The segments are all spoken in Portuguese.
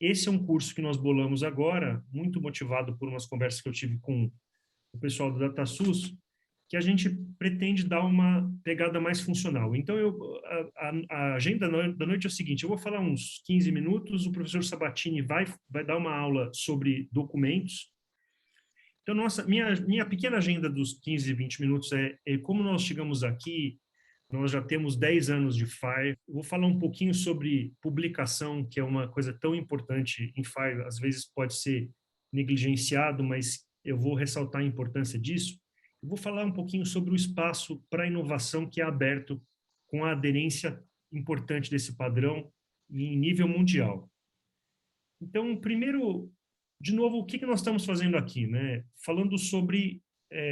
esse é um curso que nós bolamos agora, muito motivado por umas conversas que eu tive com o pessoal do DataSUS, que a gente pretende dar uma pegada mais funcional. Então, a agenda da noite é o seguinte, eu vou falar uns 15 minutos, o professor Sabatini vai dar uma aula sobre documentos. Então, minha pequena agenda dos 15, 20 minutos é como nós chegamos aqui, nós já temos 10 anos de FAIR. Eu vou falar um pouquinho sobre publicação, que é uma coisa tão importante em FAIR, às vezes pode ser negligenciado, mas eu vou ressaltar a importância disso. Eu vou falar um pouquinho sobre o espaço para inovação que é aberto com a aderência importante desse padrão em nível mundial. Então, primeiro, de novo, o que nós estamos fazendo aqui, né? Falando sobre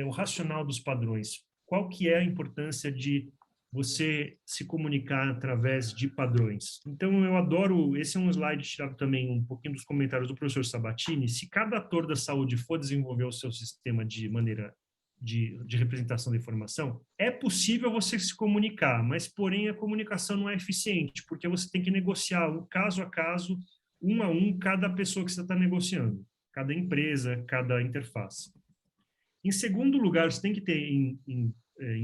o racional dos padrões. Qual que é a importância de você se comunicar através de padrões? Então, eu adoro, esse é um slide tirado também um pouquinho dos comentários do professor Sabatini. Se cada ator da saúde for desenvolver o seu sistema de maneira de representação da informação, é possível você se comunicar, mas, porém, a comunicação não é eficiente, porque você tem que negociar um caso a caso, um a um, cada pessoa que você está negociando, cada empresa, cada interface. Em segundo lugar, você tem que ter em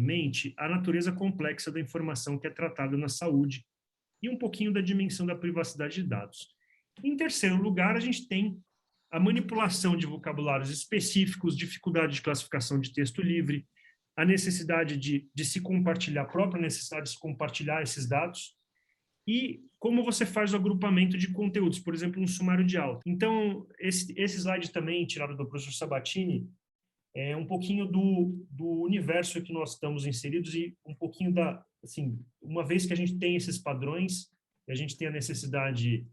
mente a natureza complexa da informação que é tratada na saúde e um pouquinho da dimensão da privacidade de dados. Em terceiro lugar, a gente tem a manipulação de vocabulários específicos, dificuldade de classificação de texto livre, a necessidade de se compartilhar, a própria necessidade de se compartilhar esses dados, e como você faz o agrupamento de conteúdos, por exemplo, um sumário de aula. Então, esse slide também, tirado do professor Sabatini, é um pouquinho do universo que nós estamos inseridos e um pouquinho assim, uma vez que a gente tem esses padrões, a gente tem a necessidade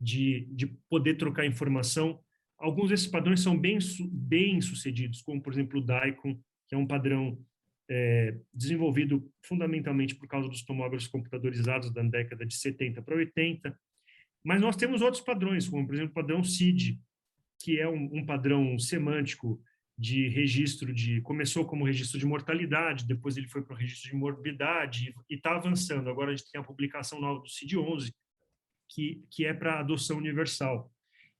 de poder trocar informação, alguns desses padrões são bem sucedidos, como, por exemplo, o DICOM, que é um padrão desenvolvido fundamentalmente por causa dos tomógrafos computadorizados da década de 70 para 80, mas nós temos outros padrões, como, por exemplo, o padrão CID, que é um padrão semântico de registro começou como registro de mortalidade, depois ele foi para o registro de morbidade e está avançando. Agora a gente tem a publicação nova do CID-11, que é para adoção universal.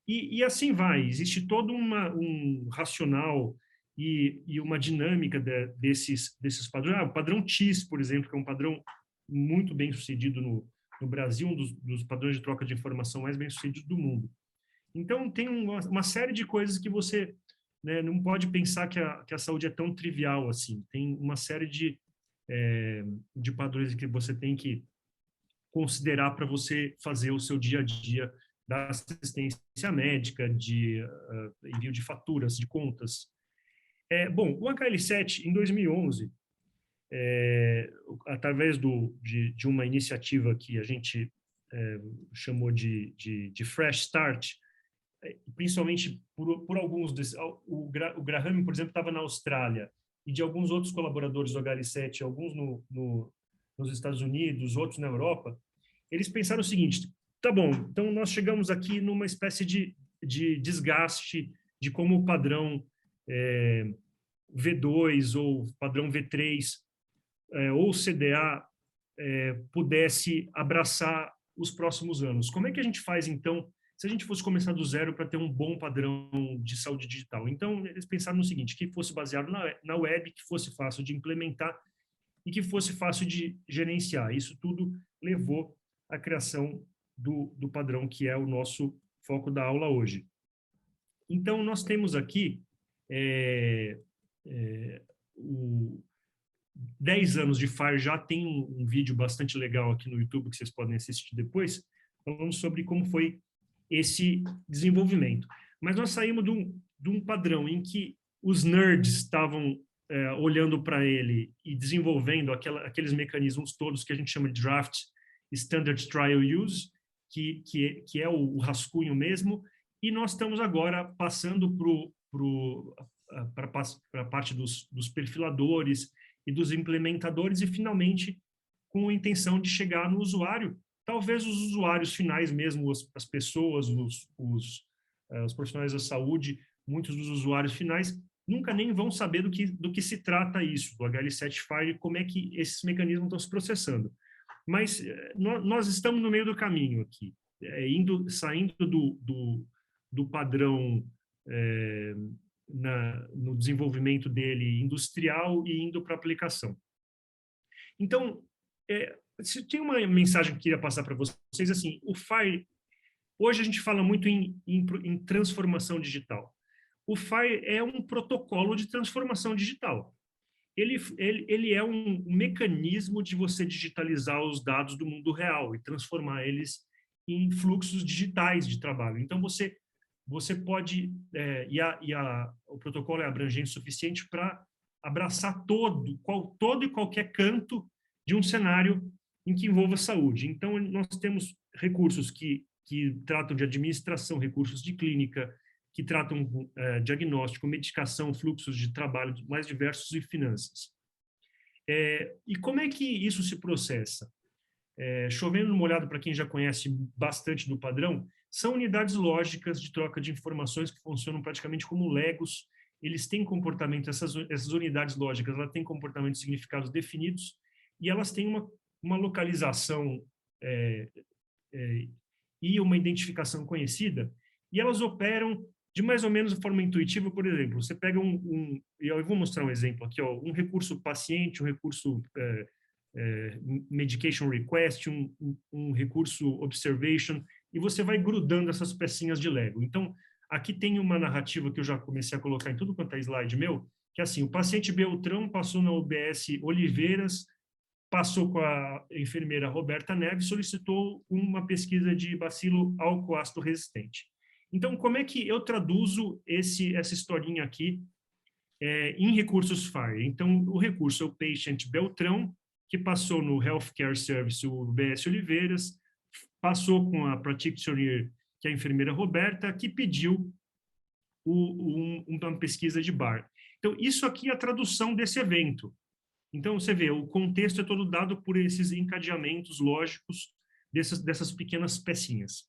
E assim vai, existe todo um racional e uma dinâmica desses padrões. O padrão TIS, por exemplo, que é um padrão muito bem sucedido no Brasil, um dos padrões de troca de informação mais bem sucedidos do mundo. Então, tem uma série de coisas que você, né, não pode pensar que a saúde é tão trivial assim. Tem uma série de padrões que você tem que considerar para você fazer o seu dia a dia da assistência médica, de envio de faturas, de contas. Bom, o HL7, em 2011, através de uma iniciativa que a gente chamou de Fresh Start, principalmente por alguns desses, o Graham, por exemplo, estava na Austrália, e de alguns outros colaboradores do HL7, alguns nos Estados Unidos, outros na Europa, eles pensaram o seguinte: tá bom, então nós chegamos aqui numa espécie de desgaste de como o padrão V2 ou padrão V3 ou CDA pudesse abraçar os próximos anos. Como é que a gente faz, então, se a gente fosse começar do zero para ter um bom padrão de saúde digital? Então, eles pensaram no seguinte, que fosse baseado na web, que fosse fácil de implementar e que fosse fácil de gerenciar. Isso tudo levou à criação do padrão, que é o nosso foco da aula hoje. Então, nós temos aqui 10 anos de FAIR, já tem um vídeo bastante legal aqui no YouTube que vocês podem assistir depois, falando sobre como foi esse desenvolvimento. Mas nós saímos de um padrão em que os nerds estavam olhando para ele e desenvolvendo aqueles mecanismos todos que a gente chama de draft, standard trial use, que é o rascunho mesmo, e nós estamos agora passando para a parte dos perfiladores e dos implementadores, e finalmente com a intenção de chegar no usuário, talvez os usuários finais mesmo, as pessoas, os profissionais da saúde, muitos dos usuários finais nunca nem vão saber do que se trata isso, do HL7 FAIR, como é que esses mecanismos estão se processando. Mas nós estamos no meio do caminho aqui. saindo do padrão no desenvolvimento dele industrial e indo para aplicação. Então, se tem uma mensagem que eu queria passar para vocês, assim, o FIRE, hoje a gente fala muito em transformação digital. O FIRE é um protocolo de transformação digital. Ele é um mecanismo de você digitalizar os dados do mundo real e transformar eles em fluxos digitais de trabalho. Então, você pode... o protocolo é abrangente o suficiente para abraçar todo e qualquer canto de um cenário em que envolva saúde. Então, nós temos recursos que tratam de administração, recursos de clínica, que tratam diagnóstico, medicação, fluxos de trabalho mais diversos e finanças. E como é que isso se processa? Chovendo no molhado, para quem já conhece bastante do padrão, são unidades lógicas de troca de informações que funcionam praticamente como legos. Eles têm comportamento, essas unidades lógicas, elas têm comportamentos e significados definidos e elas têm uma localização e uma identificação conhecida, e elas operam de mais ou menos de forma intuitiva. Por exemplo, você pega eu vou mostrar um exemplo aqui, ó, um recurso paciente, um recurso medication request, um recurso observation, e você vai grudando essas pecinhas de Lego. Então, aqui tem uma narrativa que eu já comecei a colocar em tudo quanto é slide meu, que é assim: o paciente Beltrão passou na UBS Oliveiras, passou com a enfermeira Roberta Neves, solicitou uma pesquisa de bacilo álcool-ácido resistente. Então, como é que eu traduzo essa historinha aqui em recursos FIRE? Então, o recurso é o patient Beltrão, que passou no Healthcare Service, o UBS Oliveiras, passou com a practitioner, que é a enfermeira Roberta, que pediu uma pesquisa de bar. Então, isso aqui é a tradução desse evento. Então, você vê, o contexto é todo dado por esses encadeamentos lógicos dessas pequenas pecinhas.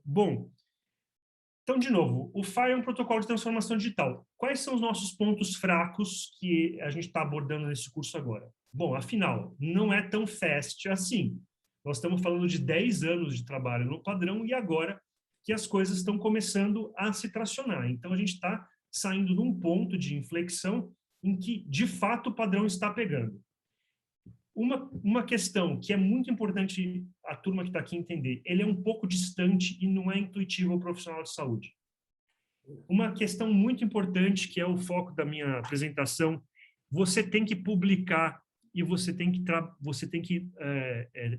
Bom, então, de novo, o FIRE é um protocolo de transformação digital. Quais são os nossos pontos fracos que a gente está abordando nesse curso agora? Bom, afinal, não é tão fast assim. Nós estamos falando de 10 anos de trabalho no padrão e agora que as coisas estão começando a se tracionar. Então, a gente está saindo de um ponto de inflexão em que, de fato, o padrão está pegando. Uma questão que é muito importante a turma que está aqui entender: ele é um pouco distante e não é intuitivo ao profissional de saúde. Uma questão muito importante, que é o foco da minha apresentação: você tem que publicar e você tem que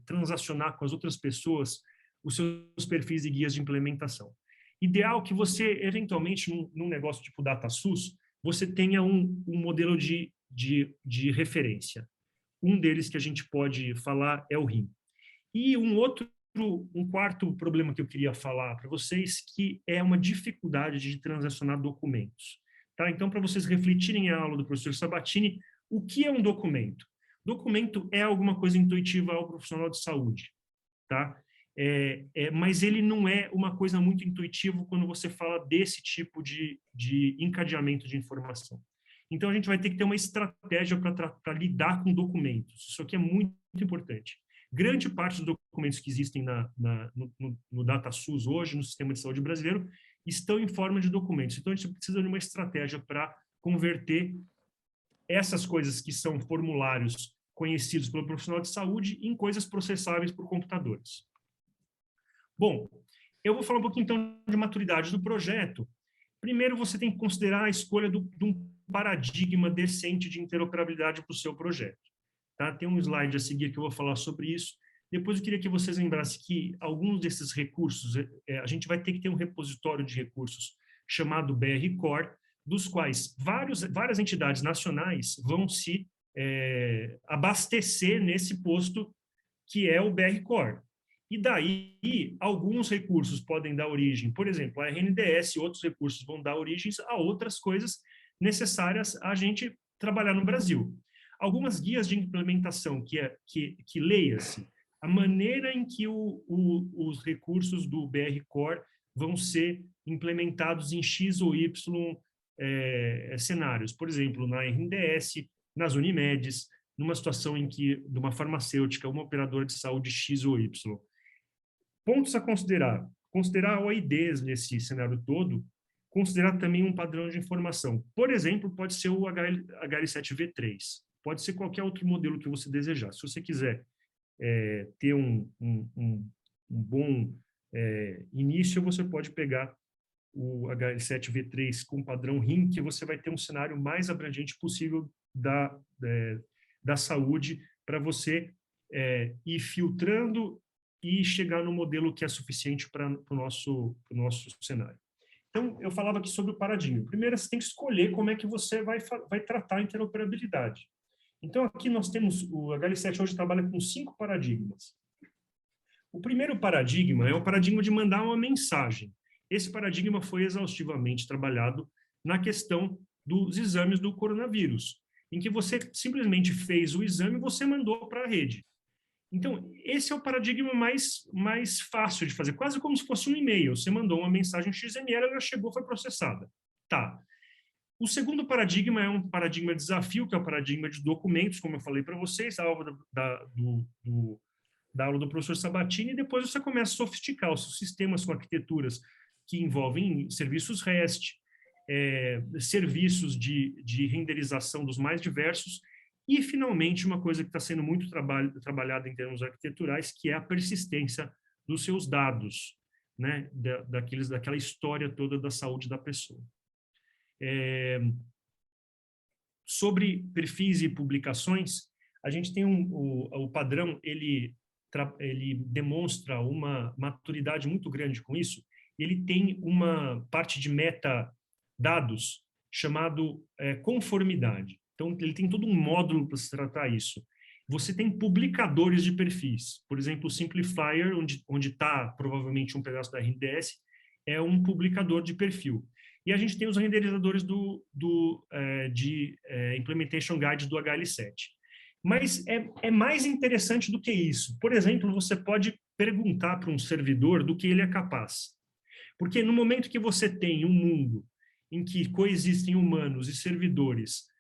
transacionar com as outras pessoas os seus perfis e guias de implementação. Ideal que você, eventualmente, num negócio tipo DataSUS, você tenha um modelo de referência. Um deles que a gente pode falar é o RIM. E um quarto problema que eu queria falar para vocês, que é uma dificuldade de transacionar documentos. Tá? Então, para vocês refletirem a aula do professor Sabatini, o que é um documento? Documento é alguma coisa intuitiva ao profissional de saúde, tá? Mas ele não é uma coisa muito intuitiva quando você fala desse tipo de encadeamento de informação. Então, a gente vai ter que ter uma estratégia para lidar com documentos. Isso aqui é muito importante. Grande parte dos documentos que existem no DataSUS hoje, no sistema de saúde brasileiro, estão em forma de documentos. Então, a gente precisa de uma estratégia para converter essas coisas que são formulários conhecidos pelo profissional de saúde em coisas processáveis por computadores. Bom, eu vou falar um pouquinho, então, de maturidade do projeto. Primeiro, você tem que considerar a escolha de um paradigma decente de interoperabilidade para o seu projeto. Tá? Tem um slide a seguir que eu vou falar sobre isso. Depois, eu queria que vocês lembrassem que alguns desses recursos, a gente vai ter que ter um repositório de recursos chamado BR Core, dos quais várias entidades nacionais vão se abastecer nesse posto que é o BR Core. E daí, alguns recursos podem dar origem, por exemplo, a RNDS, outros recursos vão dar origem a outras coisas necessárias a gente trabalhar no Brasil. Algumas guias de implementação que leia-se a maneira em que os recursos do BR Core vão ser implementados em X ou Y cenários. Por exemplo, na RNDS, nas Unimedes, numa situação em que, de uma farmacêutica, uma operadora de saúde X ou Y. Pontos a considerar. Considerar OIDs nesse cenário todo, considerar também um padrão de informação. Por exemplo, pode ser o HL7V3, pode ser qualquer outro modelo que você desejar. Se você quiser ter um bom início, você pode pegar o HL7V3 com padrão RIM, que você vai ter um cenário mais abrangente possível da saúde para você ir filtrando e chegar no modelo que é suficiente para o nosso cenário. Então, eu falava aqui sobre o paradigma. Primeiro, você tem que escolher como é que você vai tratar a interoperabilidade. Então, aqui nós temos, o HL7 hoje trabalha com 5 paradigmas. O primeiro paradigma é o paradigma de mandar uma mensagem. Esse paradigma foi exaustivamente trabalhado na questão dos exames do coronavírus, em que você simplesmente fez o exame e você mandou para a rede. Então, esse é o paradigma mais fácil de fazer, quase como se fosse um e-mail. Você mandou uma mensagem XML, ela chegou, foi processada. Tá. O segundo paradigma é um paradigma de desafio, que é o paradigma de documentos, como eu falei para vocês, a aula da aula do professor Sabatini, e depois você começa a sofisticar os seus sistemas com arquiteturas que envolvem serviços REST, serviços de renderização dos mais diversos, e, finalmente, uma coisa que está sendo muito trabalhada em termos arquiteturais, que é a persistência dos seus dados, né? Daquela história toda da saúde da pessoa. Sobre perfis e publicações, a gente tem o padrão, ele demonstra uma maturidade muito grande com isso. Ele tem uma parte de metadados chamado conformidade. Então, ele tem todo um módulo para se tratar isso. Você tem publicadores de perfis. Por exemplo, o Simplifier, onde está provavelmente um pedaço da RDS, é um publicador de perfil. E a gente tem os renderizadores de Implementation Guide do HL7. Mas é mais interessante do que isso. Por exemplo, você pode perguntar para um servidor do que ele é capaz. Porque no momento que você tem um mundo em que coexistem humanos e servidores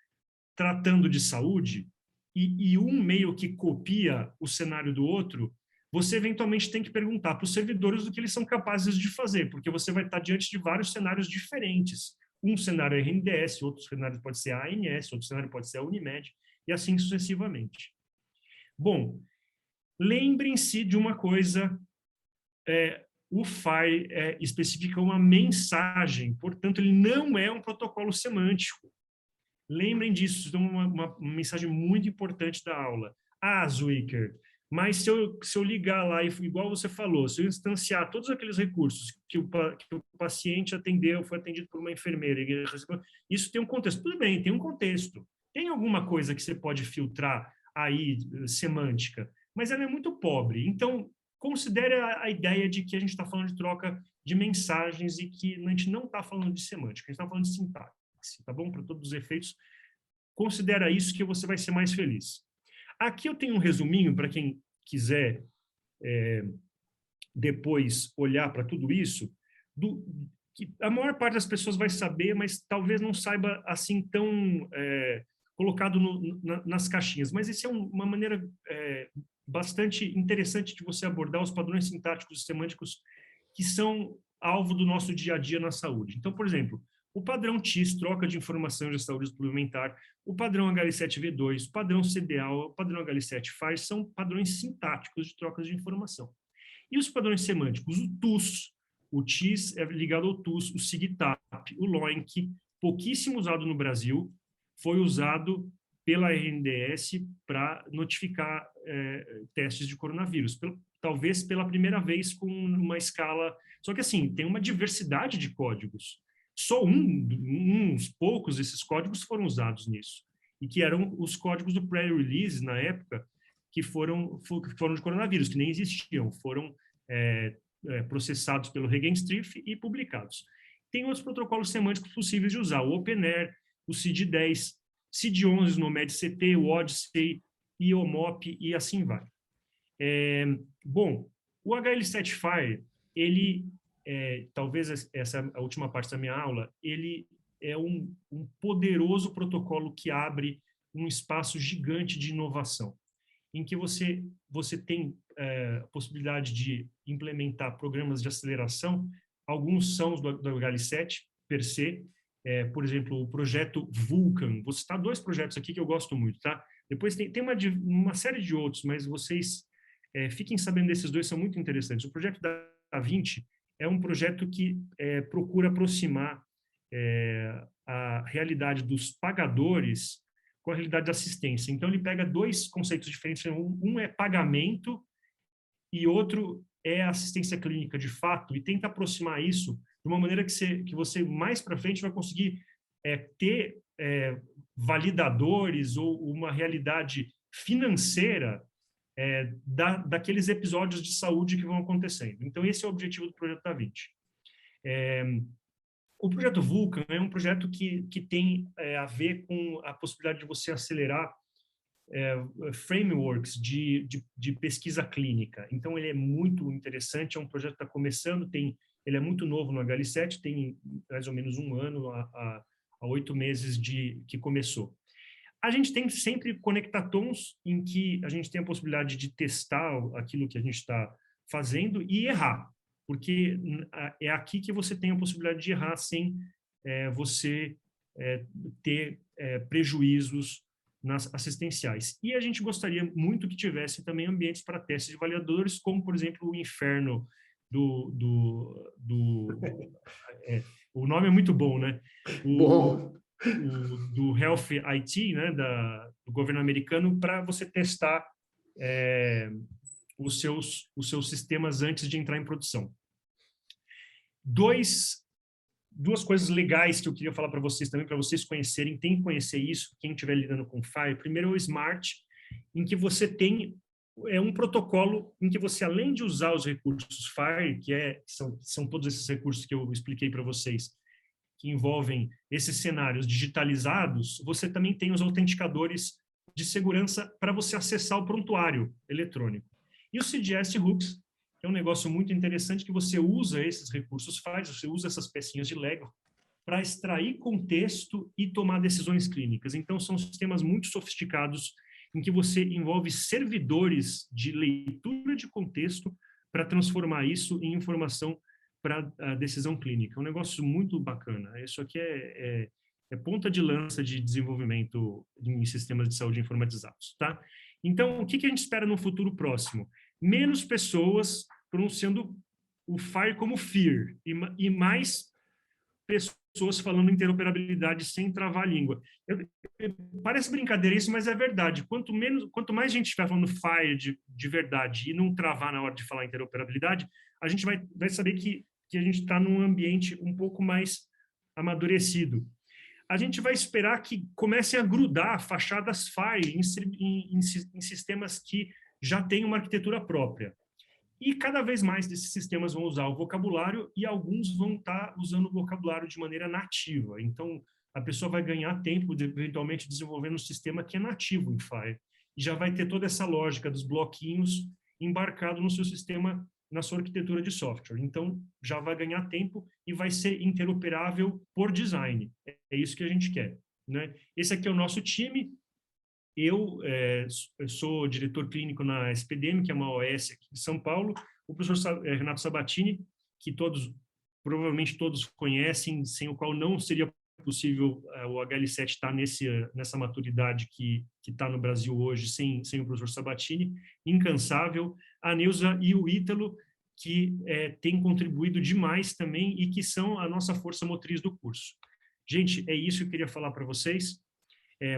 tratando de saúde, e um meio que copia o cenário do outro, você eventualmente tem que perguntar para os servidores do que eles são capazes de fazer, porque você vai estar diante de vários cenários diferentes. Um cenário é RNDS, outro cenário pode ser a ANS, outro cenário pode ser a Unimed, e assim sucessivamente. Bom, lembrem-se de uma coisa, o FHIR especifica uma mensagem, portanto, ele não é um protocolo semântico. Lembrem disso, isso é uma mensagem muito importante da aula. Zwicker, mas se eu ligar lá, igual você falou, se eu instanciar todos aqueles recursos que o paciente atendeu, foi atendido por uma enfermeira, isso tem um contexto. Tudo bem, tem um contexto. Tem alguma coisa que você pode filtrar aí, semântica, mas ela é muito pobre. Então, considere a ideia de que a gente está falando de troca de mensagens e que a gente não está falando de semântica, a gente está falando de sintaxe. Tá bom? Para todos os efeitos, considera isso que você vai ser mais feliz. Aqui eu tenho um resuminho para quem quiser depois olhar para tudo isso, que a maior parte das pessoas vai saber, mas talvez não saiba assim tão colocado nas caixinhas. Mas isso é uma maneira bastante interessante de você abordar os padrões sintáticos e semânticos que são alvo do nosso dia a dia na saúde. Então, por exemplo, o padrão TIS, troca de informação de saúde suplementar, o padrão HL7V2, o padrão CDA, o padrão HL7 são padrões sintáticos de trocas de informação. E os padrões semânticos, o TUS, o TIS é ligado ao TUS, o SIGTAP, o LOINC, pouquíssimo usado no Brasil, foi usado pela RNDS para notificar testes de coronavírus, talvez pela primeira vez com uma escala... Só que, assim, tem uma diversidade de códigos. Só uns poucos desses códigos foram usados nisso, e que eram os códigos do pré-release, na época, que foram de coronavírus, que nem existiam, foram processados pelo Regenstrief e publicados. Tem outros protocolos semânticos possíveis de usar, o OpenAir, o CID-10, CID-11 no MedCT, o Odyssey, IOMOP e assim vai. Bom, o HL7 ele, talvez essa é a última parte da minha aula, ele é um poderoso protocolo que abre um espaço gigante de inovação. em que você tem a possibilidade de implementar programas de aceleração. Alguns são os do HL7, per se. Por exemplo, o projeto Vulkan. Vou citar 2 projetos aqui que eu gosto muito, tá? Depois tem uma série de outros, mas vocês fiquem sabendo desses 2, são muito interessantes. O projeto da Vinci é um projeto que procura aproximar a realidade dos pagadores com a realidade da assistência. Então, ele pega 2 conceitos diferentes. Um é pagamento e outro é assistência clínica de fato, e tenta aproximar isso de uma maneira que você mais para frente vai conseguir ter validadores ou uma realidade financeira daqueles episódios de saúde que vão acontecendo. Então, esse é o objetivo do projeto da Vinci. O projeto Vulcan é um projeto que tem a ver com a possibilidade de você acelerar frameworks de pesquisa clínica. Então, ele é muito interessante, é um projeto que está começando, ele é muito novo no HL7, tem mais ou menos 1 ano, há 8 meses que começou. A gente tem sempre conectatons em que a gente tem a possibilidade de testar aquilo que a gente está fazendo e errar, porque é aqui que você tem a possibilidade de errar sem você ter prejuízos nas assistenciais. E a gente gostaria muito que tivesse também ambientes para testes de validadores, como, por exemplo, o Inferno o nome é muito bom, né? Bom. Do Health IT, né? Do governo americano, para você testar os seus sistemas antes de entrar em produção. Duas coisas legais que eu queria falar para vocês também, para vocês conhecerem, tem que conhecer isso, quem estiver lidando com FHIR. Primeiro é o SMART, em que você tem um protocolo em que você, além de usar os recursos FHIR, são todos esses recursos que eu expliquei para vocês, que envolvem esses cenários digitalizados, você também tem os autenticadores de segurança para você acessar o prontuário eletrônico. E o CDS Hooks é um negócio muito interessante que você usa esses recursos FHIR, você usa essas pecinhas de Lego para extrair contexto e tomar decisões clínicas. Então, são sistemas muito sofisticados em que você envolve servidores de leitura de contexto para transformar isso em informação para a decisão clínica. É um negócio muito bacana. Isso aqui é ponta de lança de desenvolvimento em sistemas de saúde informatizados, tá? Então, o que a gente espera no futuro próximo? Menos pessoas pronunciando o FHIR como FEAR e mais pessoas falando interoperabilidade sem travar a língua. Parece brincadeira isso, mas é verdade. Quanto mais gente estiver falando FHIR de verdade e não travar na hora de falar interoperabilidade, a gente vai saber que a gente está num ambiente um pouco mais amadurecido. A gente vai esperar que comecem a grudar fachadas FHIR em sistemas que já têm uma arquitetura própria. E cada vez mais desses sistemas vão usar o vocabulário e alguns vão estar usando o vocabulário de maneira nativa. Então, a pessoa vai ganhar tempo, eventualmente, desenvolvendo um sistema que é nativo em FHIR. E já vai ter toda essa lógica dos bloquinhos embarcado no seu sistema, na sua arquitetura de software. Então, já vai ganhar tempo e vai ser interoperável por design. É isso que a gente quer, né? Esse aqui é o nosso time. Eu sou diretor clínico na SPDM, que é uma OS aqui de São Paulo. O professor Renato Sabatini, que provavelmente todos conhecem, sem o qual não seria possível o HL7 estar nessa maturidade que está no Brasil hoje, sem o professor Sabatini, incansável. A Neuza e o Ítalo, que têm contribuído demais também e que são a nossa força motriz do curso. Gente, é isso que eu queria falar para vocês.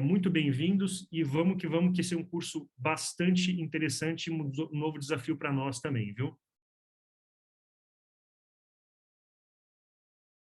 Muito bem-vindos e vamos que esse é um curso bastante interessante, um novo desafio para nós também, viu?